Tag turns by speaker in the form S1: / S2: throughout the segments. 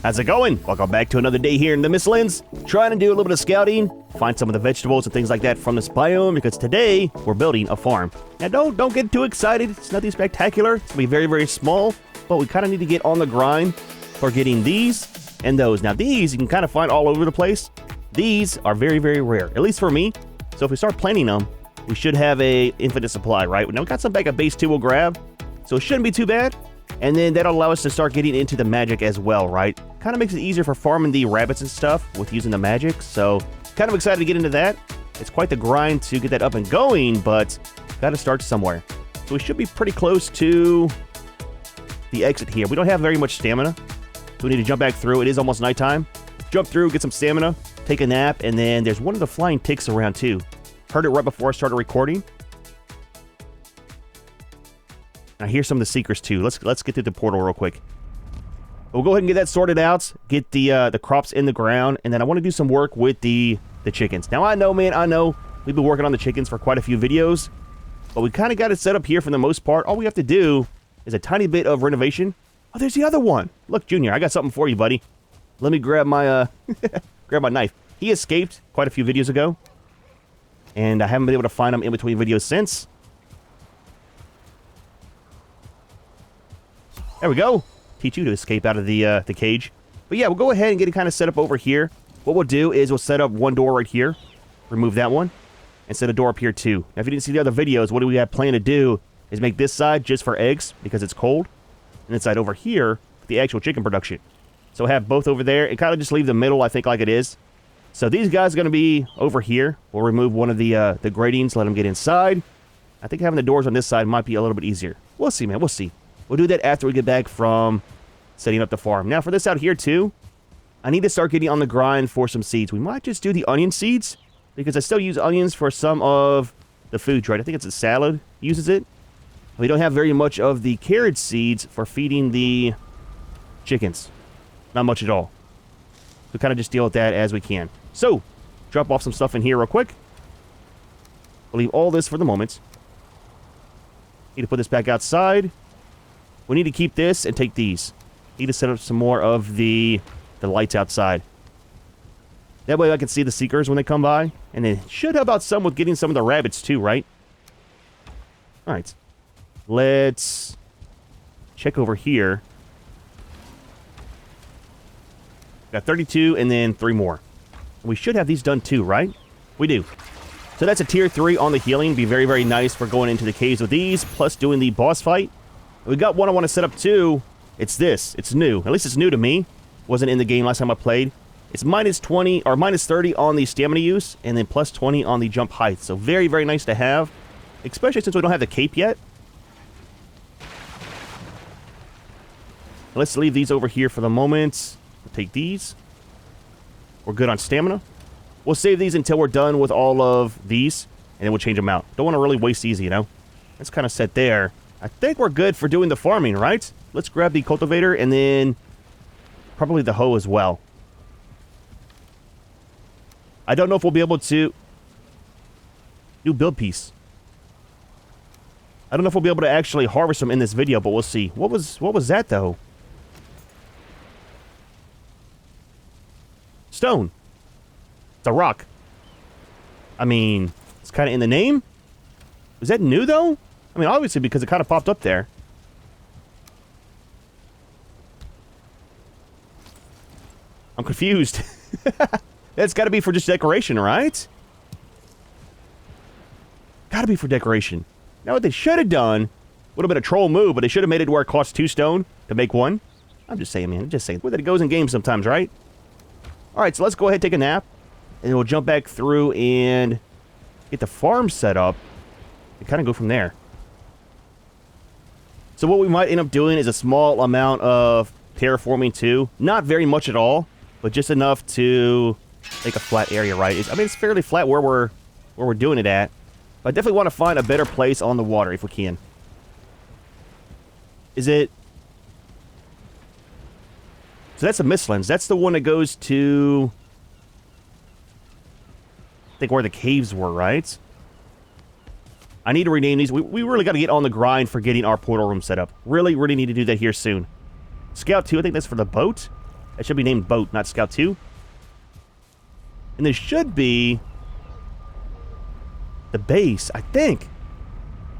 S1: How's it going? Welcome back to another day here in the Mistlands. Trying to do a little bit of scouting, find some of the vegetables and things like that from this biome, because today we're building a farm. Now don't get too excited. It's nothing spectacular. It's gonna be very, very small, but we kind of need to get on the grind for getting these and those. Now these you can kind of find all over the place. These are very, very rare, at least for me. So if we start planting them, we should have a infinite supply, right? Now we got some back at base 2 we'll grab, so it shouldn't be too bad. And then that'll allow us to start getting into the magic as well, right? Kind of makes it easier for farming the rabbits and stuff with using the magic. So kind of excited to get into that. It's quite the grind to get that up and going, but got to start somewhere. So we should be pretty close to the exit here. We don't have very much stamina, so we need to jump back through. It is almost nighttime. Jump through, get some stamina, take a nap, and then there's one of the flying ticks around too. Heard it right before I started recording. Now here's some of the secrets too. Let's get through the portal real quick. We'll go ahead and get that sorted out. Get the crops in the ground, and then I want to do some work with the chickens. Now I know, man, I know we've been working on the chickens for quite a few videos, but we kind of got it set up here for the most part. All we have to do is a tiny bit of renovation. Oh, there's the other one. Look, Junior, I got something for you, buddy. Let me grab my grab my knife. He escaped quite a few videos ago, and I haven't been able to find him in between videos since. There we go. Teach you to escape out of the cage. But yeah, we'll go ahead and get it kind of set up over here. What we'll do is we'll set up one door right here. Remove that one. And set a door up here too. Now, if you didn't see the other videos, what we have planned to do is make this side just for eggs because it's cold. And this side over here, the actual chicken production. So have both over there and kind of just leave the middle, I think, like it is. So these guys are going to be over here. We'll remove one of the gratings, let them get inside. I think having the doors on this side might be a little bit easier. We'll see, man. We'll see. We'll do that after we get back from setting up the farm. Now for this out here too, I need to start getting on the grind for some seeds. We might just do the onion seeds because I still use onions for some of the foods, right? I think it's a salad uses it. We don't have very much of the carrot seeds for feeding the chickens. Not much at all. So kind of just deal with that as we can. So, drop off some stuff in here real quick. We'll leave all this for the moment. Need to put this back outside. We need to keep this and take these. Need to set up some more of the lights outside. That way I can see the seekers when they come by. And it should help out some with getting some of the rabbits too, right? Alright. Let's check over here. Got 32 and then 3 more. We should have these done too, right? We do. So that's a tier 3 on the healing. Be very, very nice for going into the caves with these, plus doing the boss fight. We got one I want to set up too. It's this. It's new. At least it's new to me. Wasn't in the game last time I played. It's minus 20 or minus 30 on the stamina use and then plus 20 on the jump height. So very, very nice to have, especially since we don't have the cape yet. Let's leave these over here for the moment. We'll take these. We're good on stamina. We'll save these until we're done with all of these and then we'll change them out. Don't want to really waste these, you know. That's kind of set there. I think we're good for doing the farming, right? Let's grab the cultivator and then probably the hoe as well. I don't know if we'll be able to do build piece. I don't know if we'll be able to actually harvest them in this video, but we'll see. What was that though? Stone. It's a rock. I mean, it's kind of in the name. Is that new though? I mean, obviously, because it kind of popped up there. I'm confused. That's got to be for just decoration, right? Got to be for decoration. Now, what they should have done would have been a troll move, but they should have made it where it costs 2 stone to make 1. I'm just saying, man. I'm just saying. Where that it goes in games sometimes, right? All right, so let's go ahead and take a nap. And we'll jump back through and get the farm set up and kind of go from there. So what we might end up doing is a small amount of terraforming too. Not very much at all, but just enough to make a flat area, right? I mean, it's fairly flat where we're doing it at. But I definitely want to find a better place on the water if we can. Is it... So that's the Mistlands. That's the one that goes to... I think where the caves were, right? I need to rename these. We really got to get on the grind for getting our portal room set up. Really, really need to do that here soon. Scout 2, I think that's for the boat. That should be named Boat, not Scout 2. And this should be the base, I think.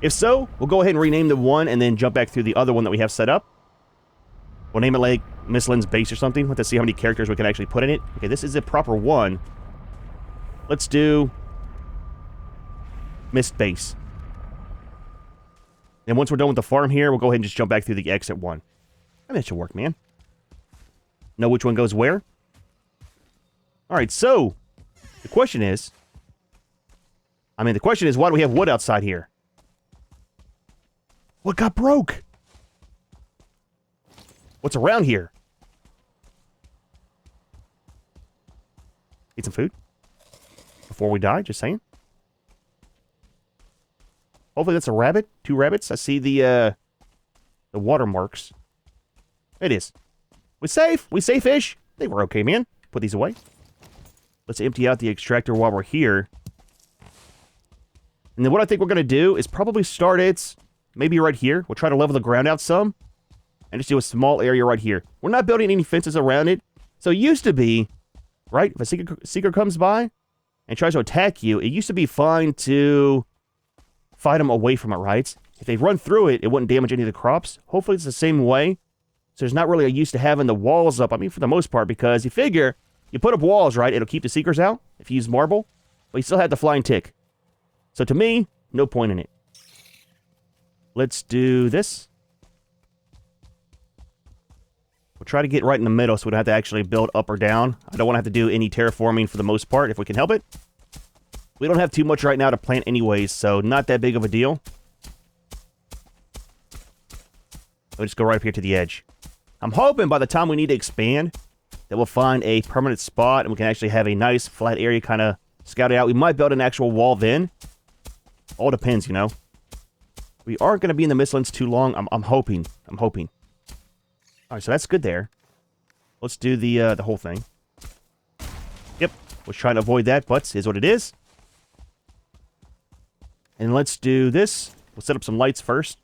S1: If so, we'll go ahead and rename the one and then jump back through the other one that we have set up. We'll name it like Mistlands Base or something. Let's see how many characters we can actually put in it. Okay, this is a proper one. Let's do Mist Base. And once we're done with the farm here, we'll go ahead and just jump back through the exit one. I mean, that should work, man. Know which one goes where? Alright, so the question is... why do we have wood outside here? What got broke? What's around here? Eat some food? Before we die, just saying. Hopefully that's a rabbit. 2 rabbits. I see the watermarks. It is. We safe. We safe-ish. They were okay, man. Put these away. Let's empty out the extractor while we're here. And then what I think we're going to do is probably start it maybe right here. We'll try to level the ground out some. And just do a small area right here. We're not building any fences around it. So it used to be, right? If a seeker comes by and tries to attack you, it used to be fine to fight them away from it, right? If they run through it, it wouldn't damage any of the crops. Hopefully it's the same way. So there's not really a use to having the walls up. I mean, for the most part, because you figure, you put up walls, right? It'll keep the seekers out if you use marble. But you still have the flying tick. So to me, no point in it. Let's do this. We'll try to get right in the middle so we don't have to actually build up or down. I don't want to have to do any terraforming for the most part, if we can help it. We don't have too much right now to plant anyways, so not that big of a deal. We'll just go right up here to the edge. I'm hoping by the time we need to expand that we'll find a permanent spot and we can actually have a nice flat area kind of scouted out. We might build an actual wall then. All depends, you know. We aren't going to be in the Mistlands too long. I'm hoping. Alright, so that's good there. Let's do the whole thing. Yep. Was trying to avoid that, but is what it is. And let's do this. We'll set up some lights first.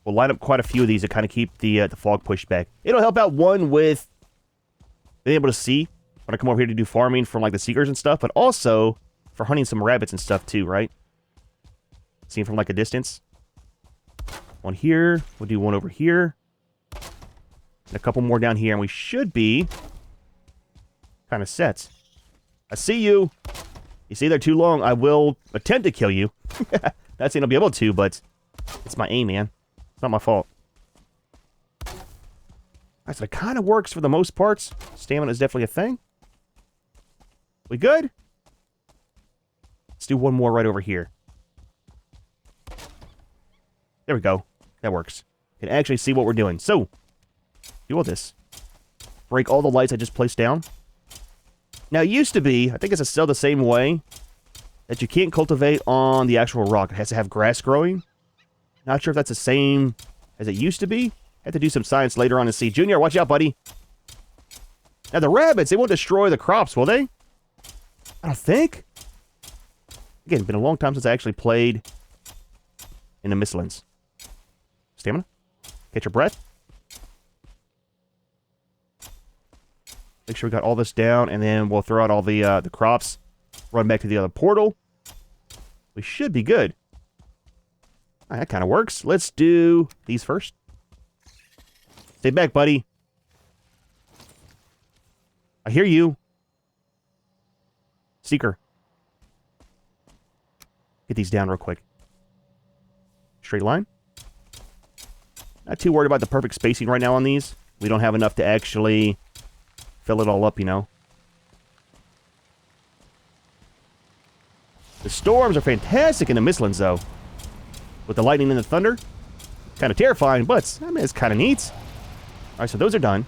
S1: We'll light up quite a few of these to kind of keep the fog pushed back. It'll help out, one, with being able to see when I come over here to do farming from like the seekers and stuff, but also for hunting some rabbits and stuff too, right? Seeing from like a distance. One here. We'll do one over here. And a couple more down here, and we should be kind of set. I see you. You stay there too long, I will attempt to kill you. Not saying I'll be able to, but it's my aim, man. It's not my fault. Alright, so it kind of works for the most parts. Stamina is definitely a thing. We good? Let's do one more right over here. There we go. That works. You can actually see what we're doing. So, do all this. Break all the lights I just placed down. Now, it used to be, I think it's still the same way, that you can't cultivate on the actual rock. It has to have grass growing. Not sure if that's the same as it used to be. Have to do some science later on and see. Junior, watch out, buddy. Now, the rabbits, they won't destroy the crops, will they? I don't think. Again, it's been a long time since I actually played in the Mistlands. Stamina. Catch your breath. Make sure we got all this down, and then we'll throw out all the crops. Run back to the other portal. We should be good. All right, that kind of works. Let's do these first. Stay back, buddy. I hear you. Seeker. Get these down real quick. Straight line. Not too worried about the perfect spacing right now on these. We don't have enough to actually fill it all up, you know. The storms are fantastic in the Mistlands, though. With the lightning and the thunder. Kind of terrifying, but I mean, it's kind of neat. Alright, so those are done.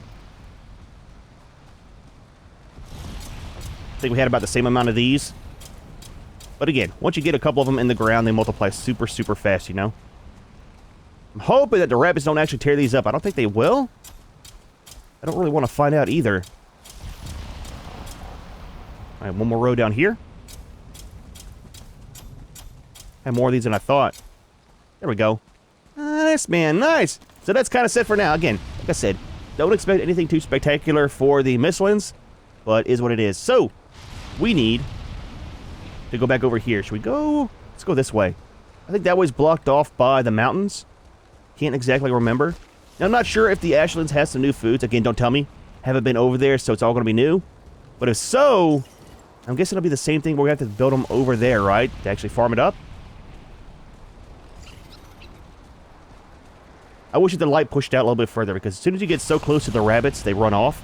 S1: I think we had about the same amount of these. But again, once you get a couple of them in the ground, they multiply super, super fast, you know? I'm hoping that the rabbits don't actually tear these up. I don't think they will. I don't really want to find out either. Alright, one more row down here. I have more of these than I thought. There we go. Nice, man, nice. So that's kind of set for now. Again, like I said, don't expect anything too spectacular for the Mistlands, but is what it is. So, we need to go back over here. Should we go? Let's go this way. I think that way's blocked off by the mountains. Can't exactly remember. Now, I'm not sure if the Ashlands has some new foods. Again, don't tell me. Haven't been over there, so it's all going to be new. But if so, I'm guessing it'll be the same thing. We're going to have to build them over there, right? To actually farm it up. I wish the light pushed out a little bit further, because as soon as you get so close to the rabbits, they run off.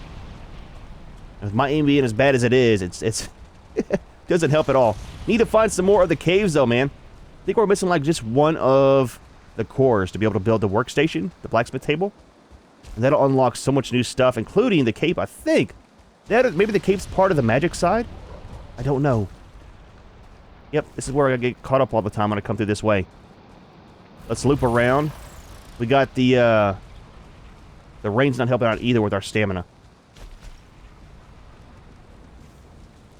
S1: With my aim being as bad as it is, it's doesn't help at all. Need to find some more of the caves, though, man. I think we're missing, like, just one of the cores to be able to build the workstation, the blacksmith table. And that'll unlock so much new stuff, including the cape, I think. Maybe the cape's part of the magic side? I don't know. Yep, this is where I get caught up all the time when I come through this way. Let's loop around. We got the rain's not helping out either with our stamina.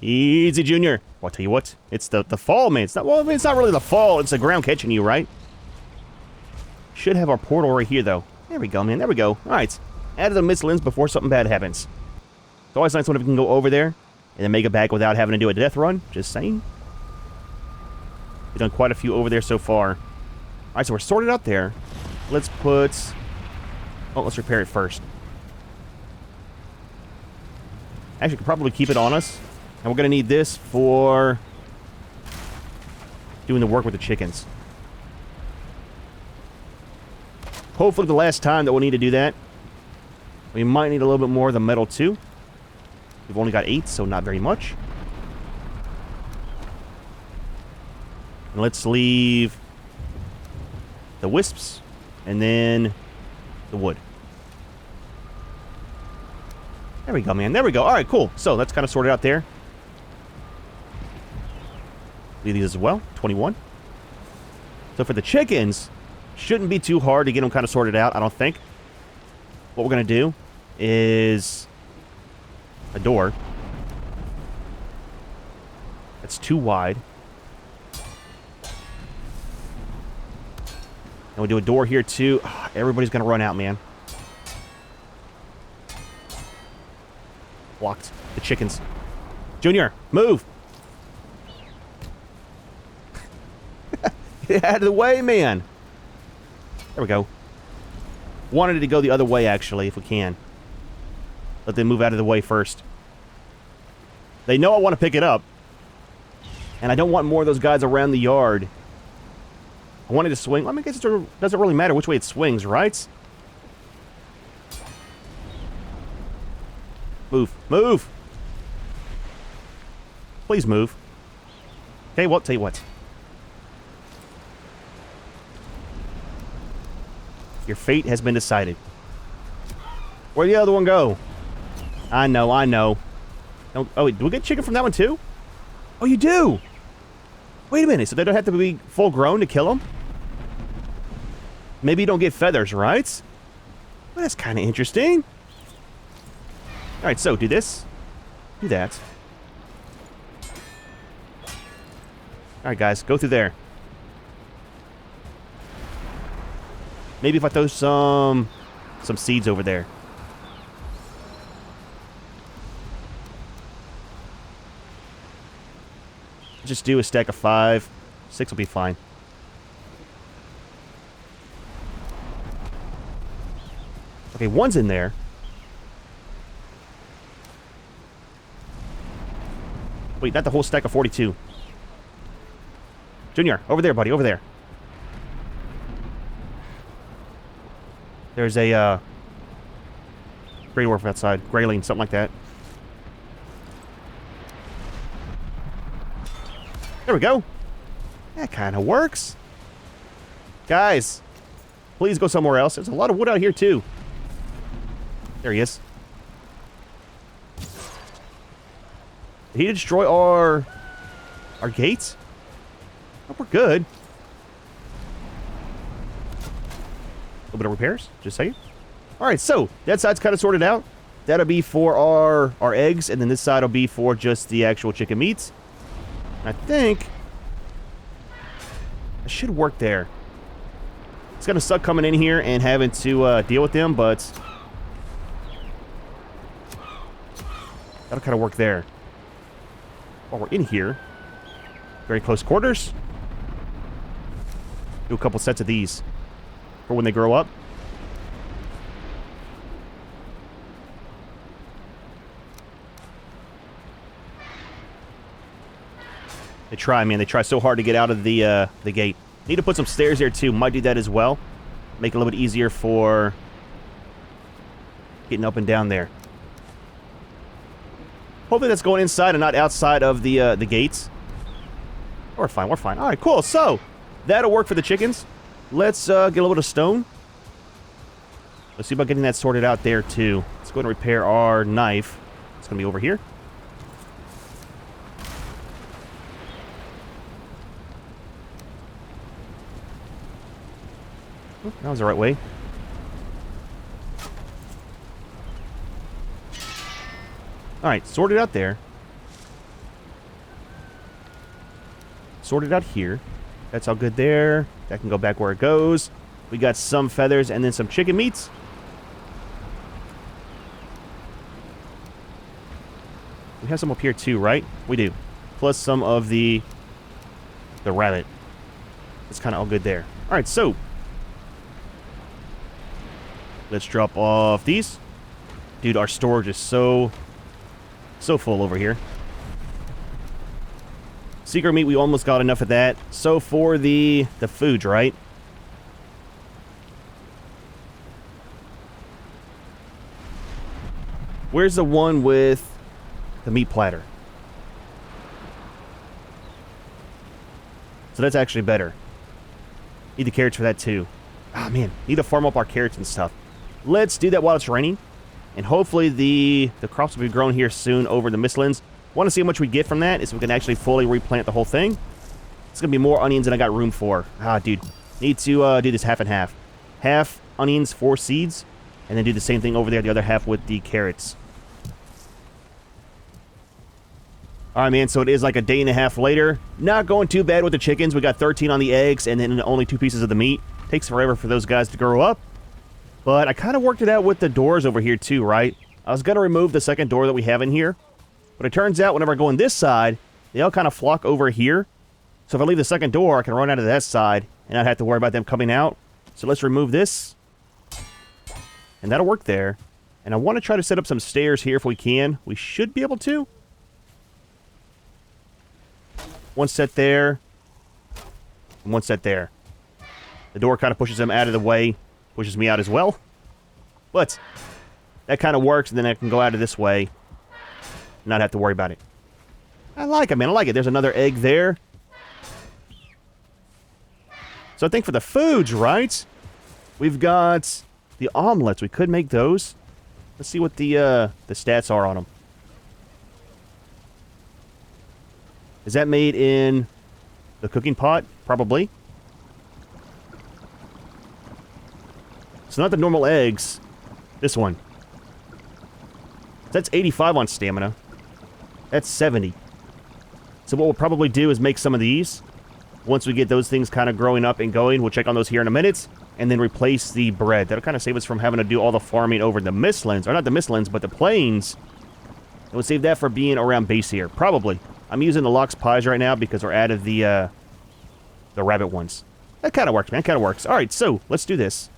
S1: Easy, Junior. Well, I'll tell you what. It's the fall, man. It's not, well, I mean, it's not really the fall. It's the ground catching you, right? Should have our portal right here, though. There we go, man. There we go. All right. Add the Mistlands before something bad happens. It's always nice when we can go over there and then make it back without having to do a death run. Just saying. We've done quite a few over there so far. All right, so we're sorted out there. Let's put... Oh, let's repair it first. Actually, we could probably keep it on us. And we're going to need this for doing the work with the chickens. Hopefully the last time that we'll need to do that. We might need a little bit more of the metal, too. We've only got 8, so not very much. And let's leave the wisps. And then the wood. There we go, man. There we go. All right, cool. So that's kind of sorted out there. Leave these as well. 21. So for the chickens, shouldn't be too hard to get them kind of sorted out, I don't think. What we're going to do is a door. That's too wide. And we'll do a door here, too. Everybody's going to run out, man. Blocked. The chickens. Junior, move! Get out of the way, man! There we go. Wanted it to go the other way, actually, if we can. Let them move out of the way first. They know I want to pick it up. And I don't want more of those guys around the yard. I wanted to swing. I mean, I guess it doesn't really matter which way it swings, right? Move. Move! Please move. Okay, well, tell you what. Your fate has been decided. Where'd the other one go? I know, I know. Oh, wait, do we get chicken from that one, too? Oh, you do! Wait a minute, so they don't have to be full grown to kill them? Maybe you don't get feathers, right? Well, that's kind of interesting. Alright, so do this. Do that. Alright, guys, go through there. Maybe if I throw some seeds over there. Just do a stack of 5. 6 will be fine. Okay, 1's in there. Wait, not the whole stack of 42. Junior, over there, buddy, over there. There's a, Grey Dwarf outside. Grayling, something like that. There we go. That kind of works. Guys, please go somewhere else. There's a lot of wood out here, too. There he is. Did he destroy our gates? Oh, we're good. A little bit of repairs, just saying. Alright, so that side's kind of sorted out. That'll be for our eggs, and then this side will be for just the actual chicken meats. I think it should work there. It's going to suck coming in here and having to deal with them, but that'll kind of work there. While we're in here, very close quarters. Do a couple sets of these for when they grow up. They try, man. They try so hard to get out of the gate. Need to put some stairs there, too. Might do that as well. Make it a little bit easier for getting up and down there. Hopefully that's going inside and not outside of the gates. We're fine. We're fine. All right, cool. So, that'll work for the chickens. Let's get a little bit of stone. Let's see about getting that sorted out there, too. Let's go ahead and repair our knife. It's going to be over here. Oh, that was the right way. Alright, sorted out there. Sorted out here. That's all good there. That can go back where it goes. We got some feathers and then some chicken meats. We have some up here too, right? We do. Plus some of the rabbit. It's kind of all good there. Alright, so let's drop off these. Dude, our storage is so full over here. Secret meat, we almost got enough of that. So for the foods, right? Where's the one with the meat platter? So that's actually better. Need the carrots for that too. Ah, man. Need to farm up our carrots and stuff. Let's do that while it's raining. And hopefully the crops will be grown here soon over the Mistlands. Want to see how much we get from that, is we can actually fully replant the whole thing. It's going to be more onions than I got room for. Ah, dude. Need to do this half and half. Half onions, 4 seeds. And then do the same thing over there, the other half with the carrots. Alright, man, so it is like a day and a half later. Not going too bad with the chickens. We got 13 on the eggs and then only 2 pieces of the meat. Takes forever for those guys to grow up. But I kind of worked it out with the doors over here too, right? I was going to remove the second door that we have in here. But it turns out whenever I go on this side, they all kind of flock over here. So if I leave the second door, I can run out of that side and not have to worry about them coming out. So let's remove this. And that'll work there. And I want to try to set up some stairs here if we can. We should be able to. One set there. And one set there. The door kind of pushes them out of the way. Pushes me out as well. But that kind of works, and then I can go out of this way. Not have to worry about it. I like it, man. I like it. There's another egg there. So I think for the foods, right? We've got the omelets. We could make those. Let's see what the stats are on them. Is that made in the cooking pot? Probably. So not the normal eggs. This one. That's 85 on stamina. That's 70. So what we'll probably do is make some of these. Once we get those things kind of growing up and going, we'll check on those here in a minute. And then replace the bread. That'll kind of save us from having to do all the farming over the Mistlands. Or not the Mistlands, but the plains. And we'll save that for being around base here. Probably. I'm using the lox pies right now because we're out of the rabbit ones. That kind of works, man. Kind of works. Alright, so let's do this.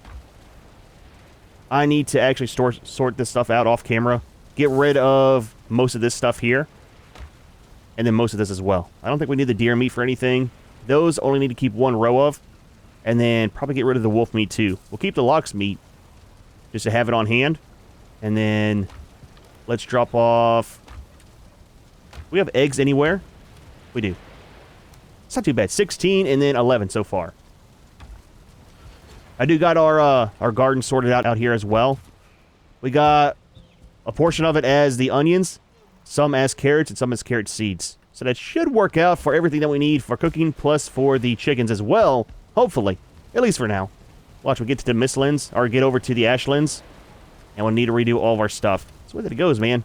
S1: I need to actually sort this stuff out off camera. Get rid of most of this stuff here. And then most of this as well. I don't think we need the deer meat for anything. Those only need to keep 1 row of. And then probably get rid of the wolf meat too. We'll keep the lox meat. Just to have it on hand. And then let's drop off. We have eggs anywhere? We do. It's not too bad. 16 and then 11 so far. I do got our garden sorted out here as well. We got a portion of it as the onions, some as carrots, and some as carrot seeds. So that should work out for everything that we need for cooking, plus for the chickens as well. Hopefully. At least for now. Watch, we get to the Mistlands, or get over to the Ashlands, and we'll need to redo all of our stuff. That's the way that it goes, man.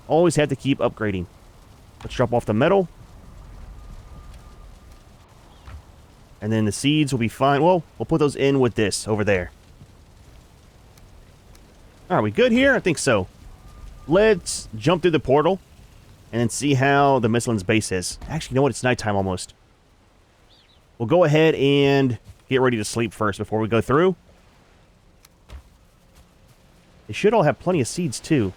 S1: Always have to keep upgrading. Let's drop off the metal. And then the seeds will be fine. Well, we'll put those in with this over there. Are we good here? I think so. Let's jump through the portal and then see how the Mistlands base is. Actually, you know what? It's nighttime almost. We'll go ahead and get ready to sleep first before we go through. They should all have plenty of seeds too.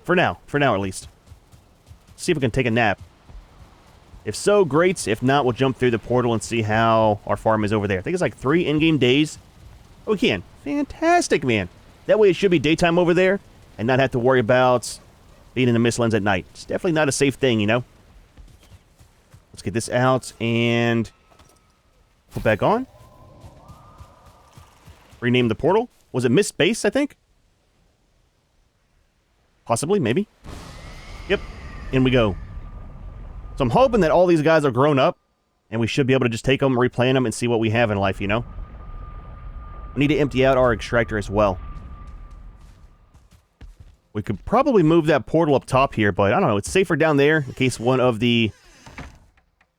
S1: For now at least. See if we can take a nap. If so, great. If not, we'll jump through the portal and see how our farm is over there. I think it's like 3 in-game days. Oh, we can. Fantastic, man. That way it should be daytime over there and not have to worry about being in the Mistlands at night. It's definitely not a safe thing, you know? Let's get this out and put back on. Rename the portal. Was it Mist Base, I think? Possibly, maybe. Yep. In we go. So I'm hoping that all these guys are grown up, and we should be able to just take them, replant them, and see what we have in life, you know? We need to empty out our extractor as well. We could probably move that portal up top here, but I don't know. It's safer down there in case one of the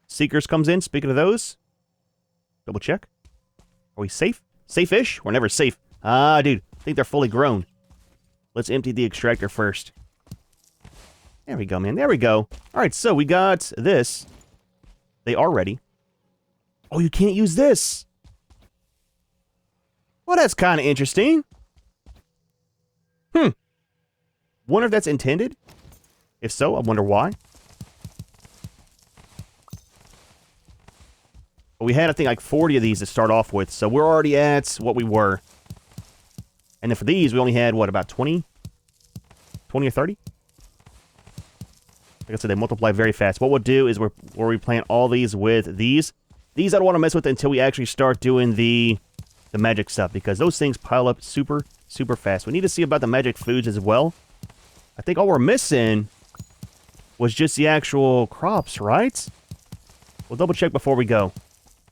S1: seekers comes in. Speaking of those, double check. Are we safe? Safe-ish? We're never safe. Ah, dude. I think they're fully grown. Let's empty the extractor first. There we go, man. There we go. All right, so we got this. They are ready. Oh, you can't use this. Well, that's kind of interesting. Wonder if that's intended? If so, I wonder why. But we had, I think, like 40 of these to start off with, so we're already at what we were. And then for these, we only had, what, about 20? 20 or 30? Like I said, they multiply very fast. What we'll do is we'll replant all these with these. These I don't want to mess with until we actually start doing the magic stuff, because those things pile up super, super fast. We need to see about the magic foods as well. I think all we're missing was just the actual crops, right? We'll double check before we go.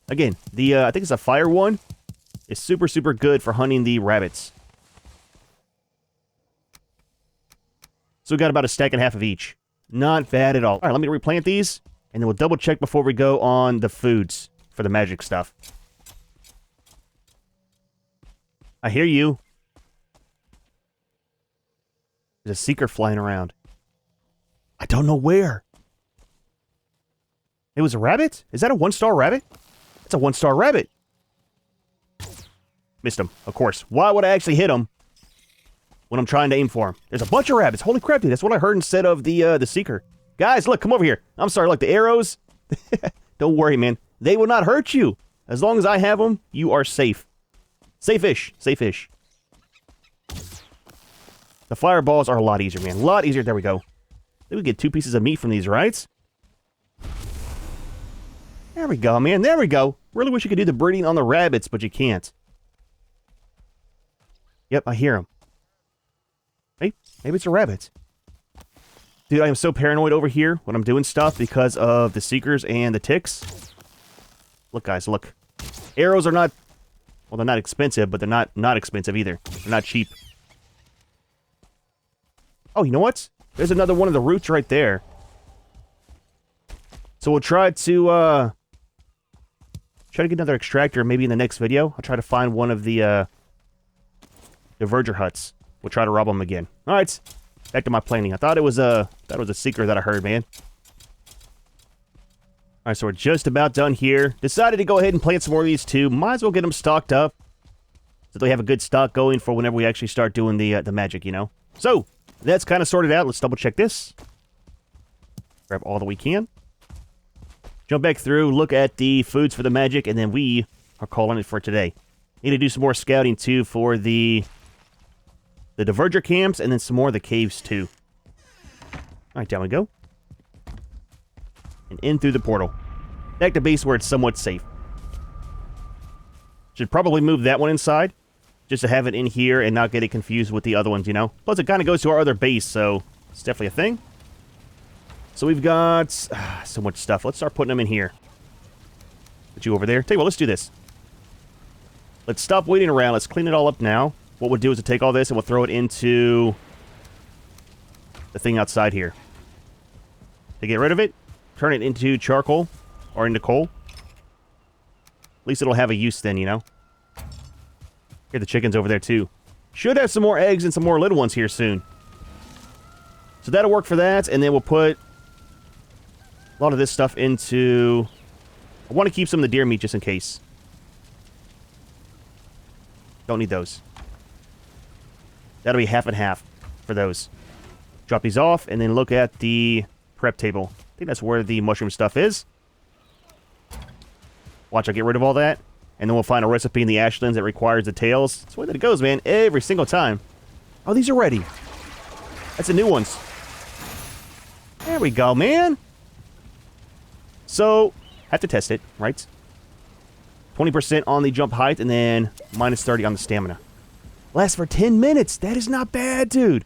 S1: Again, the I think it's a fire one. It's super, super good for hunting the rabbits. So we got about a stack and a half of each. Not bad at all. All right, let me replant these, and then we'll double check before we go on the foods for the magic stuff. I hear you. There's a seeker flying around. I don't know where. It was a rabbit? Is that a 1-star rabbit? It's a 1-star rabbit. Missed him, of course. Why would I actually hit him when I'm trying to aim for him? There's a bunch of rabbits. Holy crap, dude. That's what I heard instead of the seeker. Guys, look, come over here. I'm sorry, look, the arrows. Don't worry, man. They will not hurt you. As long as I have them, you are safe. Safe-ish. Safe-ish. The fireballs are a lot easier, man. A lot easier. There we go. Then we get 2 pieces of meat from these, right? There we go, man. There we go. Really wish you could do the breeding on the rabbits, but you can't. Yep, I hear him. Hey, maybe it's a rabbit. Dude, I am so paranoid over here when I'm doing stuff because of the seekers and the ticks. Look, guys, look. Arrows are not... Well, they're not expensive, but they're not expensive either. They're not cheap. Oh, you know what? There's another one of the roots right there. So we'll try to get another extractor maybe in the next video. I'll try to find one of the verger huts. We'll try to rob them again. All right, back to my planning. I thought it was a seeker that I heard, man. All right, so we're just about done here. Decided to go ahead and plant some more of these too. Might as well get them stocked up so they have a good stock going for whenever we actually start doing the magic, you know. So that's kind of sorted out. Let's double check this. Grab all that we can. Jump back through, look at the foods for the magic, and then we are calling it for today. Need to do some more scouting too for the diverger camps, and then some more of the caves too. All right, down we go. And in through the portal. Back to base where it's somewhat safe. Should probably move that one inside, just to have it in here and not get it confused with the other ones, you know? Plus, it kind of goes to our other base, so it's definitely a thing. So we've got so much stuff. Let's start putting them in here. Put you over there. Tell you what, let's do this. Let's stop waiting around. Let's clean it all up now. What we'll do is we'll take all this and we'll throw it into the thing outside here. To get rid of it, turn it into charcoal or into coal. At least it'll have a use then, you know? Here, the chicken's over there, too. Should have some more eggs and some more little ones here soon. So that'll work for that, and then we'll put a lot of this stuff into... I want to keep some of the deer meat just in case. Don't need those. That'll be half and half for those. Drop these off, and then look at the prep table. I think that's where the mushroom stuff is. Watch, I'll get rid of all that. And then we'll find a recipe in the Ashlands that requires the tails. That's the way that it goes, man. Every single time. Oh, these are ready. That's the new ones. There we go, man. So, have to test it, right? 20% on the jump height, and then minus 30 on the stamina. Lasts for 10 minutes. That is not bad, dude.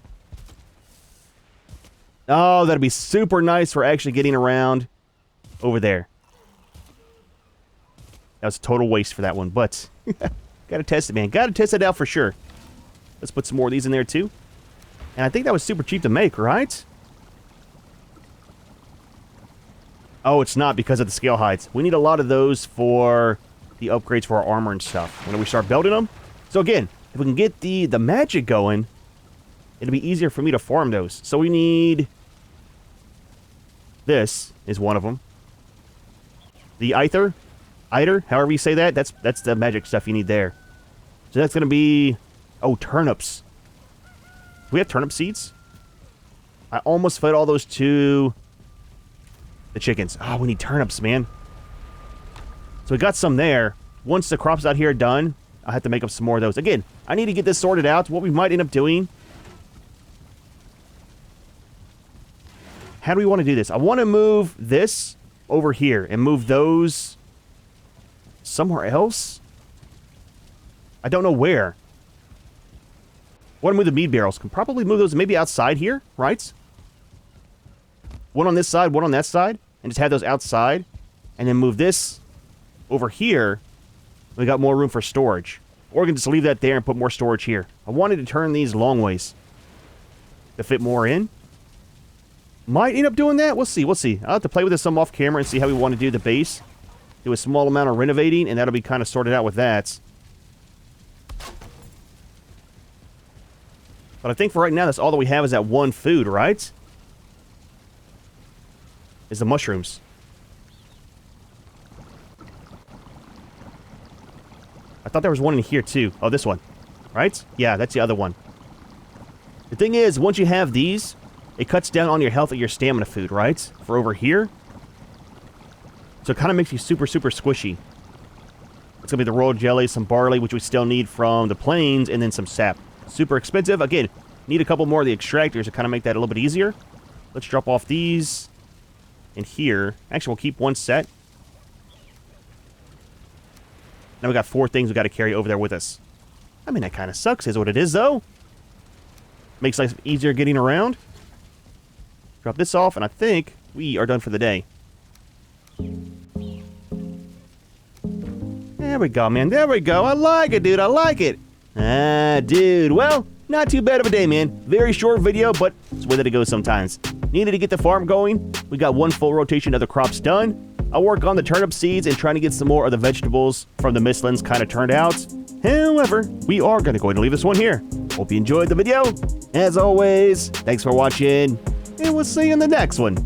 S1: Oh, that'd be super nice for actually getting around over there. That was a total waste for that one, but gotta test it, man. Gotta test it out for sure. Let's put some more of these in there, too. And I think that was super cheap to make, right? Oh, it's not because of the scale heights. We need a lot of those for the upgrades for our armor and stuff when we start building them. So again, if we can get the magic going, it'll be easier for me to farm those. So we need... This is one of them. The Either, however you say that, that's the magic stuff you need there. So that's going to be... Oh, turnips. Do we have turnip seeds? I almost fed all those to the chickens. Oh, we need turnips, man. So we got some there. Once the crops out here are done, I'll have to make up some more of those. Again, I need to get this sorted out. What we might end up doing... How do we want to do this? I want to move this over here and move those somewhere else. I don't know where. I want to move the mead barrels. Can probably move those maybe outside here, right? One on this side, one on that side. And just have those outside. And then move this over here. We got more room for storage. Or we can just leave that there and put more storage here. I wanted to turn these long ways to fit more in. Might end up doing that. We'll see. We'll see. I'll have to play with this some off camera and see how we want to do the base. Do a small amount of renovating, and that'll be kind of sorted out with that. But I think for right now, that's all that we have is that one food, right? Is the mushrooms. I thought there was one in here, too. Oh, this one. Right? Yeah, that's the other one. The thing is, once you have these... It cuts down on your health and your stamina food, right? For over here. So it kind of makes you super, super squishy. It's going to be the royal jelly, some barley, which we still need from the plains, and then some sap. Super expensive. Again, need a couple more of the extractors to kind of make that a little bit easier. Let's drop off these in here. Actually, we'll keep one set. Now we got 4 things we got to carry over there with us. I mean, that kind of sucks, is what it is, though. Makes life easier getting around. Drop this off, and I think we are done for the day. There we go, man. There we go. I like it, dude. I like it. Dude. Well, not too bad of a day, man. Very short video, but it's the way that it goes sometimes. Needed to get the farm going. We got one full rotation of the crops done. I'll work on the turnip seeds and trying to get some more of the vegetables from the Mistlands kind of turned out. However, we are going to go ahead and leave this one here. Hope you enjoyed the video. As always, thanks for watching. And we'll see you in the next one.